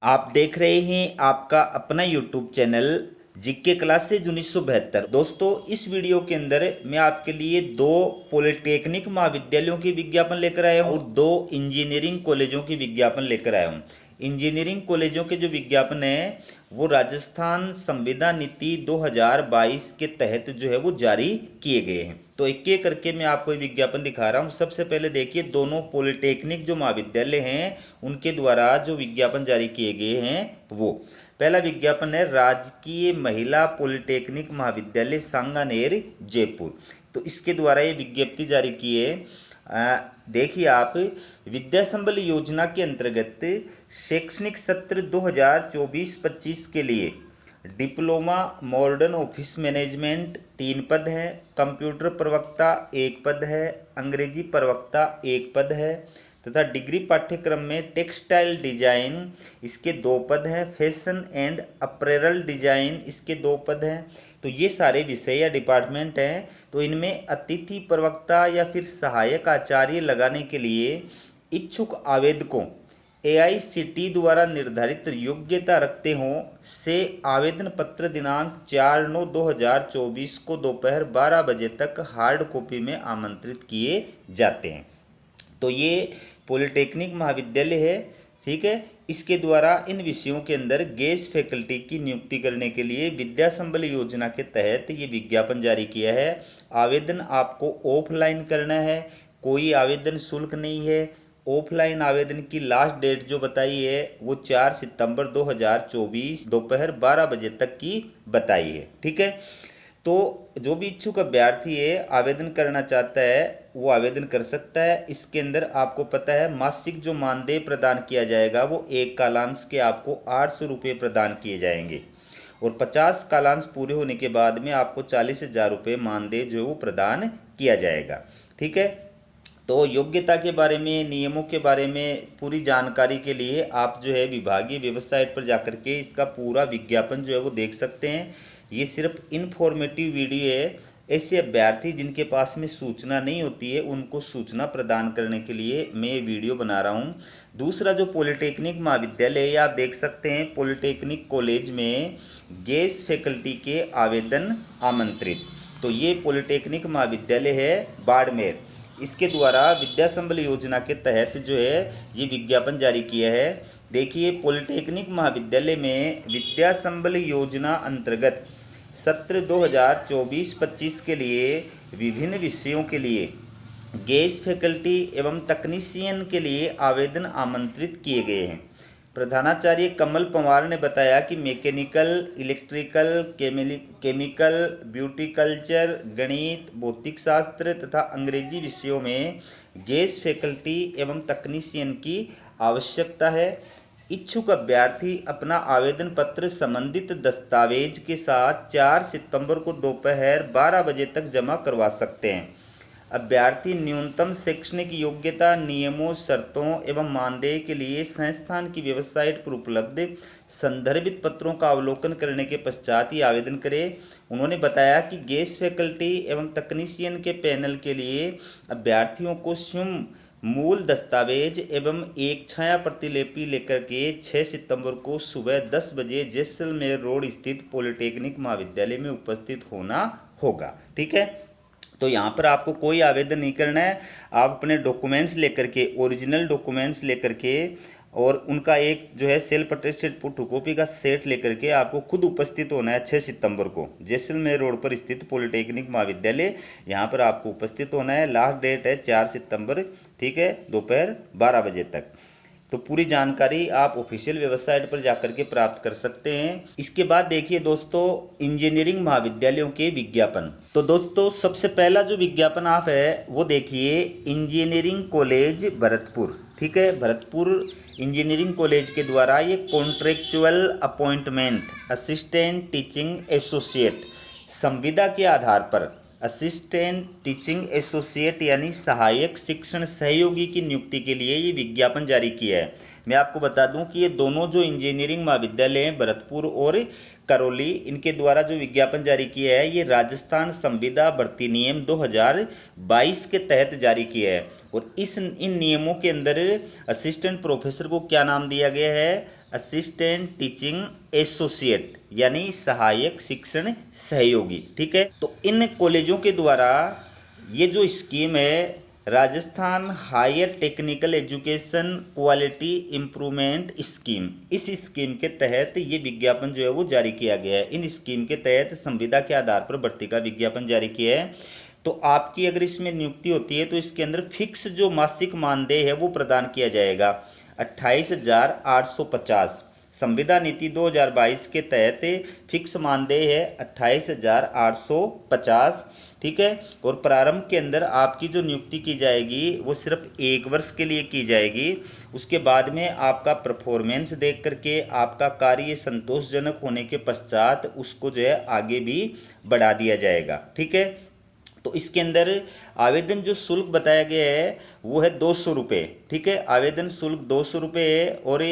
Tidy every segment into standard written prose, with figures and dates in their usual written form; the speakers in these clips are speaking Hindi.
आप देख रहे हैं आपका अपना यूट्यूब चैनल जीके क्लासेज 1972। दोस्तों, इस वीडियो के अंदर मैं आपके लिए दो पॉलिटेक्निक महाविद्यालयों के विज्ञापन लेकर आया हूँ और दो इंजीनियरिंग कॉलेजों के विज्ञापन लेकर आया हूँ। इंजीनियरिंग कॉलेजों के जो विज्ञापन है वो राजस्थान संविदा नीति 2022 के तहत जो है वो जारी किए गए हैं। तो एक एक करके मैं आपको विज्ञापन दिखा रहा हूँ। सबसे पहले देखिए, दोनों पॉलिटेक्निक जो महाविद्यालय हैं उनके द्वारा जो विज्ञापन जारी किए गए हैं वो पहला विज्ञापन है राजकीय महिला पॉलिटेक्निक महाविद्यालय सांगानेर जयपुर। तो इसके द्वारा ये विज्ञप्ति जारी की है। देखिए आप, विद्या संबल योजना के अंतर्गत शैक्षणिक सत्र 2024-25 के लिए डिप्लोमा मॉडर्न ऑफिस मैनेजमेंट 3 पद हैं, कंप्यूटर प्रवक्ता 1 पद है, अंग्रेजी प्रवक्ता 1 पद है तथा डिग्री पाठ्यक्रम में टेक्सटाइल डिजाइन इसके 2 पद हैं, फैशन एंड अपरेरल डिजाइन इसके 2 पद हैं। तो ये सारे विषय या डिपार्टमेंट हैं। तो इनमें अतिथि प्रवक्ता या फिर सहायक आचार्य लगाने के लिए इच्छुक आवेदकों AICTE द्वारा निर्धारित योग्यता रखते हों से आवेदन पत्र दिनांक 4/9/2024 को दोपहर 12 बजे तक हार्ड कॉपी में आमंत्रित किए जाते हैं। तो ये पॉलिटेक्निक महाविद्यालय है, ठीक है। इसके द्वारा इन विषयों के अंदर गेस्ट फैकल्टी की नियुक्ति करने के लिए विद्या संबल योजना के तहत ये विज्ञापन जारी किया है। आवेदन आपको ऑफलाइन करना है, कोई आवेदन शुल्क नहीं है। ऑफलाइन आवेदन की लास्ट डेट जो बताई है वो 4 सितंबर 2024 दोपहर 12 बजे तक की बताई है, ठीक है। तो जो भी इच्छुक अभ्यर्थी है आवेदन करना चाहता है वो आवेदन कर सकता है। इसके अंदर आपको पता है मासिक जो मानदेय प्रदान किया जाएगा वो एक कालांश के आपको 800 रुपये प्रदान किए जाएंगे और 50 कालांश पूरे होने के बाद में आपको 40,000 रुपये मानदेय जो है वो प्रदान किया जाएगा, ठीक है। तो योग्यता के बारे में, नियमों के बारे में पूरी जानकारी के लिए आप जो है विभागीय वेबसाइट पर जाकर के इसका पूरा विज्ञापन जो है वो देख सकते हैं। ये सिर्फ इन्फॉर्मेटिव वीडियो है। ऐसे अभ्यर्थी जिनके पास में सूचना नहीं होती है उनको सूचना प्रदान करने के लिए मैं ये वीडियो बना रहा हूँ। दूसरा जो पॉलिटेक्निक महाविद्यालय है आप देख सकते हैं, पॉलिटेक्निक कॉलेज में गेस्ट फैकल्टी के आवेदन आमंत्रित। तो ये पॉलिटेक्निक महाविद्यालय है बाड़मेर, इसके द्वारा विद्या संबल योजना के तहत जो है ये विज्ञापन जारी किया है। देखिए, पॉलिटेक्निक महाविद्यालय में विद्या संबल योजना अंतर्गत सत्र 2024-25 के लिए विभिन्न विषयों के लिए गेस्ट फैकल्टी एवं तकनीशियन के लिए आवेदन आमंत्रित किए गए हैं। प्रधानाचार्य कमल पंवार ने बताया कि मैकेनिकल, इलेक्ट्रिकल, केमिकल, ब्यूटीकल्चर, गणित, भौतिक शास्त्र तथा अंग्रेजी विषयों में गेस्ट फैकल्टी एवं तकनीशियन की आवश्यकता है। इच्छुक अभ्यर्थी अपना आवेदन पत्र संबंधित दस्तावेज के साथ 4 सितंबर को दोपहर 12 बजे तक जमा करवा सकते हैं। अभ्यर्थी न्यूनतम शैक्षणिक योग्यता, नियमों, शर्तों एवं मानदेय के लिए संस्थान की वेबसाइट पर उपलब्ध संदर्भित पत्रों का अवलोकन करने के पश्चात ही आवेदन करें। उन्होंने बताया कि गेस्ट फैकल्टी एवं तकनीशियन के पैनल के लिए अभ्यर्थियों को स्वयं मूल दस्तावेज एवं एक छाया प्रतिलिपि लेकर के 6 सितंबर को सुबह 10 बजे जैसलमेर रोड स्थित पॉलिटेक्निक महाविद्यालय में उपस्थित होना होगा, ठीक है। तो यहाँ पर आपको कोई आवेदन नहीं करना है। आप अपने डॉक्यूमेंट्स लेकर के, ओरिजिनल डॉक्यूमेंट्स लेकर के और उनका एक जो है सेल्फ अटेस्टेड फोटोकॉपी का सेट लेकर के आपको खुद उपस्थित होना है 6 सितंबर को जैसलमेर रोड पर स्थित पॉलिटेक्निक महाविद्यालय। यहाँ पर आपको उपस्थित होना है। लास्ट डेट है 4 सितंबर, ठीक है, दोपहर 12 बजे तक। तो पूरी जानकारी आप ऑफिशियल वेबसाइट पर जाकर के प्राप्त कर सकते हैं। इसके बाद देखिए दोस्तों, इंजीनियरिंग महाविद्यालयों के विज्ञापन। तो दोस्तों, सबसे पहला जो विज्ञापन आप है वो देखिए, इंजीनियरिंग कॉलेज भरतपुर, ठीक है। भरतपुर इंजीनियरिंग कॉलेज के द्वारा ये contractual appointment assistant teaching associate संविदा के आधार पर असिस्टेंट टीचिंग एसोसिएट यानी सहायक शिक्षण सहयोगी की नियुक्ति के लिए ये विज्ञापन जारी किया है। मैं आपको बता दूं कि ये दोनों जो इंजीनियरिंग महाविद्यालय हैं भरतपुर और करौली, इनके द्वारा जो विज्ञापन जारी किया है ये राजस्थान संविदा भर्ती नियम 2022 के तहत जारी किया है। और इन नियमों के अंदर असिस्टेंट प्रोफेसर को क्या नाम दिया गया है? असिस्टेंट टीचिंग एसोसिएट यानी सहायक शिक्षण सहयोगी। ठीक है, तो इन कॉलेजों के द्वारा ये जो स्कीम है Rajasthan higher technical education quality improvement scheme, इस स्कीम के तहत ये विज्ञापन जो है वो जारी किया गया है। इन स्कीम के तहत संविदा के आधार पर भर्ती का विज्ञापन जारी किया है। तो आपकी अगर इसमें नियुक्ति होती है तो इसके अंदर फिक्स जो मासिक मानदेय है वो प्रदान किया जाएगा 28,850। संविदा नीति 2022 के तहत फिक्स मानदेय है 28,850। ठीक है, और प्रारंभ के अंदर आपकी जो नियुक्ति की जाएगी वो सिर्फ 1 वर्ष के लिए की जाएगी। उसके बाद में आपका परफॉर्मेंस देख करके आपका कार्य संतोषजनक होने के पश्चात उसको जो है आगे भी बढ़ा दिया जाएगा। ठीक है, तो इसके अंदर आवेदन जो शुल्क बताया गया है वो है 200 रुपये। ठीक है, आवेदन शुल्क 200 रुपये है। और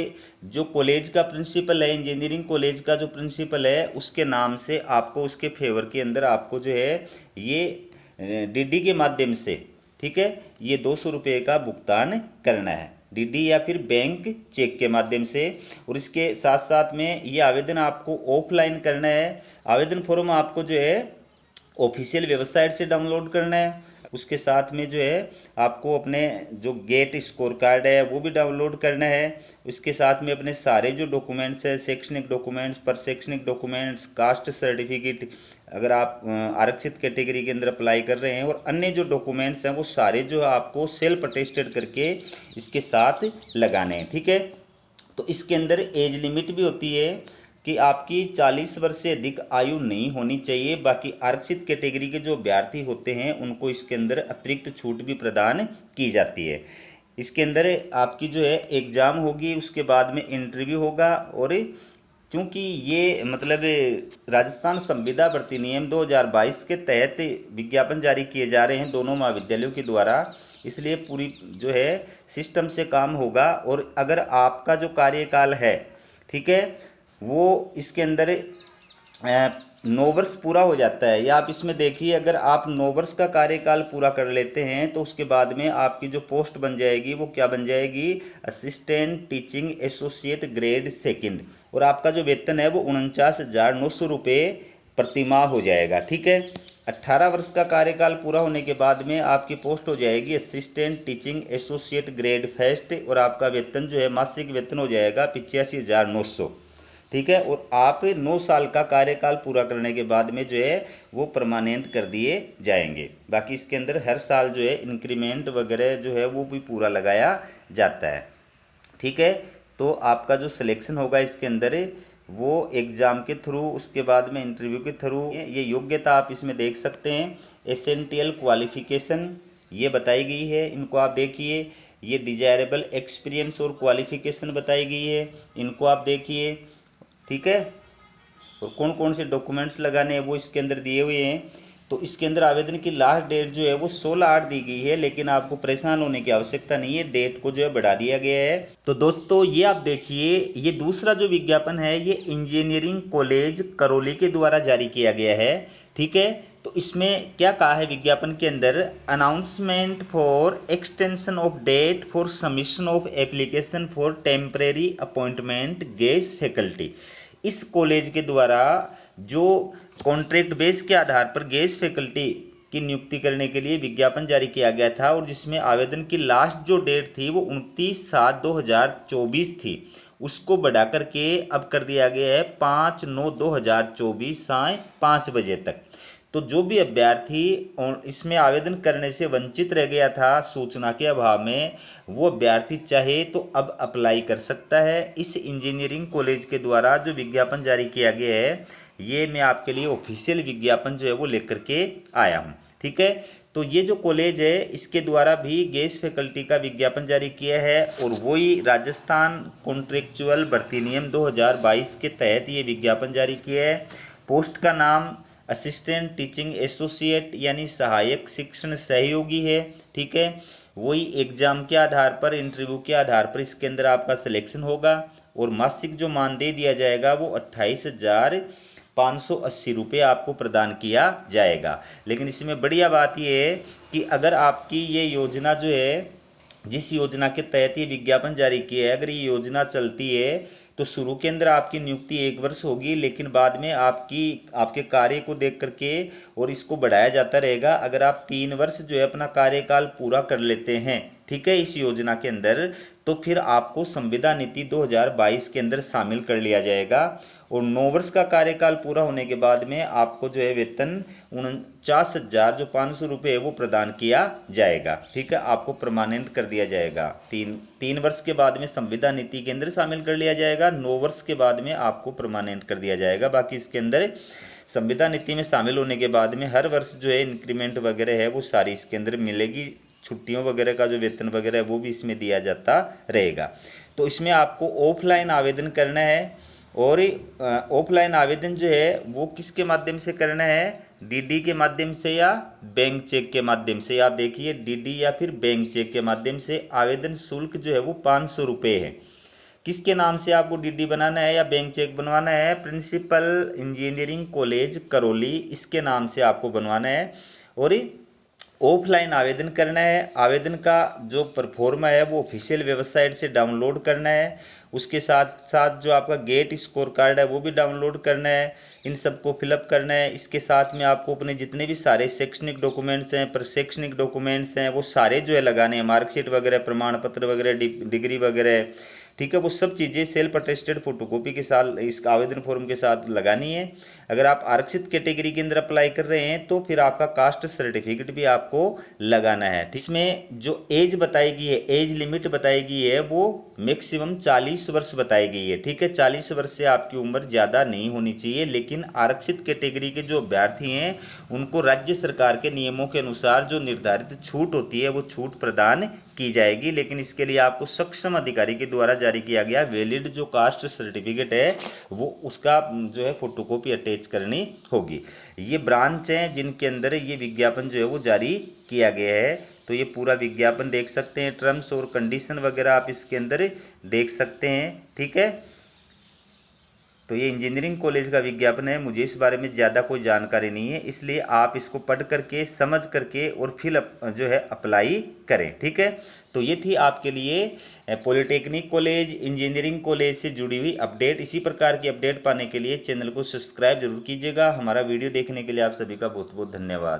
जो कॉलेज का प्रिंसिपल है, इंजीनियरिंग कॉलेज का जो प्रिंसिपल है, उसके नाम से आपको उसके फेवर के अंदर आपको जो है ये डीडी के माध्यम से, ठीक है, ये 200 रुपये का भुगतान करना है, डीडी या फिर बैंक चेक के माध्यम से। और इसके साथ साथ में ये आवेदन आपको ऑफलाइन करना है। आवेदन फॉर्म आपको जो है ऑफिशियल वेबसाइट से डाउनलोड करना है। उसके साथ में जो है आपको अपने जो गेट स्कोर कार्ड है वो भी डाउनलोड करना है। उसके साथ में अपने सारे जो डॉक्यूमेंट्स है, शैक्षणिक डॉक्यूमेंट्स, पर शैक्षणिक डॉक्यूमेंट्स, कास्ट सर्टिफिकेट अगर आप आरक्षित कैटेगरी के अंदर अप्लाई कर रहे हैं, और अन्य जो डॉक्यूमेंट्स हैं वो सारे जो है आपको सेल्फ अटेस्टेड करके इसके साथ लगाने हैं। ठीक है, तो इसके अंदर एज लिमिट भी होती है कि आपकी 40 वर्ष से अधिक आयु नहीं होनी चाहिए। बाकी आरक्षित कैटेगरी के जो अभ्यर्थी होते हैं उनको इसके अंदर अतिरिक्त छूट भी प्रदान की जाती है। इसके अंदर आपकी जो है एग्ज़ाम होगी, उसके बाद में इंटरव्यू होगा। और क्योंकि ये मतलब राजस्थान संविदा भर्ती नियम 2022 के तहत विज्ञापन जारी किए जा रहे हैं दोनों महाविद्यालयों के द्वारा, इसलिए पूरी जो है सिस्टम से काम होगा। और अगर आपका जो कार्यकाल है, ठीक है, वो इसके अंदर 9 वर्ष पूरा हो जाता है, या आप इसमें देखिए अगर आप 9 वर्ष का कार्यकाल पूरा कर लेते हैं तो उसके बाद में आपकी जो पोस्ट बन जाएगी वो क्या बन जाएगी, assistant teaching associate grade second. और आपका जो वेतन है वो 49,900 रुपये प्रतिमाह हो जाएगा। ठीक है, 18 वर्ष का कार्यकाल पूरा होने के बाद में आपकी पोस्ट हो जाएगी assistant teaching associate grade first, और आपका वेतन जो है मासिक वेतन हो जाएगा 85,900। ठीक है, और आप 9 साल का कार्यकाल पूरा करने के बाद में जो है वो परमानेंट कर दिए जाएंगे। बाकी इसके अंदर हर साल जो है इंक्रीमेंट वगैरह जो है वो भी पूरा लगाया जाता है। ठीक है, तो आपका जो सिलेक्शन होगा इसके अंदर वो एग्ज़ाम के थ्रू, उसके बाद में इंटरव्यू के थ्रू। ये योग्यता आप इसमें देख सकते हैं, एसेंशियल क्वालिफिकेशन ये बताई गई है, इनको आप देखिए। ये डिजायरेबल एक्सपीरियंस और क्वालिफिकेशन बताई गई है, इनको आप देखिए। ठीक है, और कौन कौन से डॉक्यूमेंट्स लगाने हैं वो इसके अंदर दिए हुए हैं। तो इसके अंदर आवेदन की लास्ट डेट जो है वो 16/8 दी गई है, लेकिन आपको परेशान होने की आवश्यकता नहीं है, डेट को जो है बढ़ा दिया गया है। तो दोस्तों ये आप देखिए, ये दूसरा जो विज्ञापन है ये इंजीनियरिंग कॉलेज करौली के द्वारा जारी किया गया है। ठीक है, तो इसमें क्या कहा है विज्ञापन के अंदर, announcement for extension of date for submission of application for temporary appointment guest faculty. इस कॉलेज के द्वारा जो कॉन्ट्रैक्ट बेस के आधार पर गेस्ट फैकल्टी की नियुक्ति करने के लिए विज्ञापन जारी किया गया था, और जिसमें आवेदन की लास्ट जो डेट थी वो 29/7/2024 थी, उसको बढ़ा करके अब कर दिया गया है 5/9/2024 साय 5 बजे तक। तो जो भी अभ्यर्थी इसमें आवेदन करने से वंचित रह गया था सूचना के अभाव में, वो अभ्यर्थी चाहे तो अब अप्लाई कर सकता है। इस इंजीनियरिंग कॉलेज के द्वारा जो विज्ञापन जारी किया गया है, ये मैं आपके लिए ऑफिशियल विज्ञापन जो है वो लेकर के आया हूँ। ठीक है, तो ये जो कॉलेज है इसके द्वारा भी गेस्ट फैकल्टी का विज्ञापन जारी किया है, और वही राजस्थान कॉन्ट्रेक्चुअल भर्ती नियम 2022 के तहत ये विज्ञापन जारी किया है। पोस्ट का नाम असिस्टेंट टीचिंग एसोसिएट यानी सहायक शिक्षण सहयोगी है। ठीक है, वही एग्जाम के आधार पर, इंटरव्यू के आधार पर इसके अंदर आपका सिलेक्शन होगा, और मासिक जो मानदेय दिया जाएगा वो 28,580 रुपये आपको प्रदान किया जाएगा। लेकिन इसमें बढ़िया बात यह है कि अगर आपकी ये योजना जो है, जिस योजना के तहत ये विज्ञापन जारी किया है, अगर ये योजना चलती है तो शुरू के अंदर आपकी नियुक्ति 1 वर्ष होगी, लेकिन बाद में आपके कार्य को देख करके और इसको बढ़ाया जाता रहेगा। अगर आप 3 वर्ष जो है अपना कार्यकाल पूरा कर लेते हैं, ठीक है, इस योजना के अंदर, तो फिर आपको संविदा नीति 2022 के अंदर शामिल कर लिया जाएगा। और 9 वर्ष का कार्यकाल पूरा होने के बाद में आपको जो है वेतन 49,500 रुपये वो प्रदान किया जाएगा, ठीक है, आपको परमानेंट कर दिया जाएगा। तीन वर्ष के बाद में संविदा नीति के अंदर शामिल कर लिया जाएगा, 9 वर्ष के बाद में आपको परमानेंट कर दिया जाएगा। बाकी इसके अंदर संविदा नीति में शामिल होने के बाद में हर वर्ष जो है इंक्रीमेंट वगैरह है वो सारी इसके अंदर मिलेगी, छुट्टियों वगैरह का जो वेतन वगैरह है वो भी इसमें दिया जाता रहेगा। तो इसमें आपको ऑफलाइन आवेदन करना है, और ऑफलाइन आवेदन जो है वो किसके माध्यम से करना है, डीडी के माध्यम से या बैंक चेक के माध्यम से। आप देखिए डीडी या फिर बैंक चेक के माध्यम से। आवेदन शुल्क जो है वो 500 रुपये है। किसके नाम से आपको डीडी बनाना है या बैंक चेक बनवाना है, प्रिंसिपल इंजीनियरिंग कॉलेज करौली, इसके नाम से आपको बनवाना है और ऑफलाइन आवेदन करना है। आवेदन का जो परफॉर्मा है वो ऑफिशियल वेबसाइट से डाउनलोड करना है। उसके साथ साथ जो आपका गेट स्कोर कार्ड है वो भी डाउनलोड करना है, इन सबको फिलअप करना है। इसके साथ में आपको अपने जितने भी सारे शैक्षणिक डॉक्यूमेंट्स हैं, प्रशैक्षणिक डॉक्यूमेंट्स हैं, वो सारे जो है लगाने हैं, मार्कशीट वगैरह, प्रमाण पत्र वगैरह, डिग्री वगैरह, ठीक है, वो सब चीज़ें सेल्फ अटेस्टेड फोटोकॉपी के साथ इस आवेदन फॉर्म के साथ लगानी है। अगर आप आरक्षित कैटेगरी के अंदर अप्लाई कर रहे हैं तो फिर आपका कास्ट सर्टिफिकेट भी आपको लगाना है। इसमें जो एज बताई गई है, एज लिमिट बताई गई है, वो मैक्सिमम 40 वर्ष बताई गई है, ठीक है। 40 वर्ष से आपकी उम्र ज़्यादा नहीं होनी चाहिए, लेकिन आरक्षित कैटेगरी के जो अभ्यर्थी हैं उनको राज्य सरकार के नियमों के अनुसार जो निर्धारित छूट होती है वो छूट प्रदान की जाएगी। लेकिन इसके लिए आपको सक्षम अधिकारी के द्वारा जारी किया गया वैलिड जो कास्ट सर्टिफिकेट है वो उसका जो है फोटोकॉपी अटैच करनी होगी। ये ब्रांच हैं जिनके अंदर ये विज्ञापन जो है वो जारी किया गया है। तो ये पूरा विज्ञापन देख सकते हैं, टर्म्स और कंडीशन वगैरह आप इसके अंदर देख सकते हैं, ठीक है। तो ये इंजीनियरिंग कॉलेज का विज्ञापन है, मुझे इस बारे में ज़्यादा कोई जानकारी नहीं है, इसलिए आप इसको पढ़ करके समझ करके और फिर जो है अप्लाई करें, ठीक है। तो ये थी आपके लिए पॉलिटेक्निक कॉलेज, इंजीनियरिंग कॉलेज से जुड़ी हुई अपडेट। इसी प्रकार की अपडेट पाने के लिए चैनल को सब्सक्राइब जरूर कीजिएगा। हमारा वीडियो देखने के लिए आप सभी का बहुत बहुत धन्यवाद।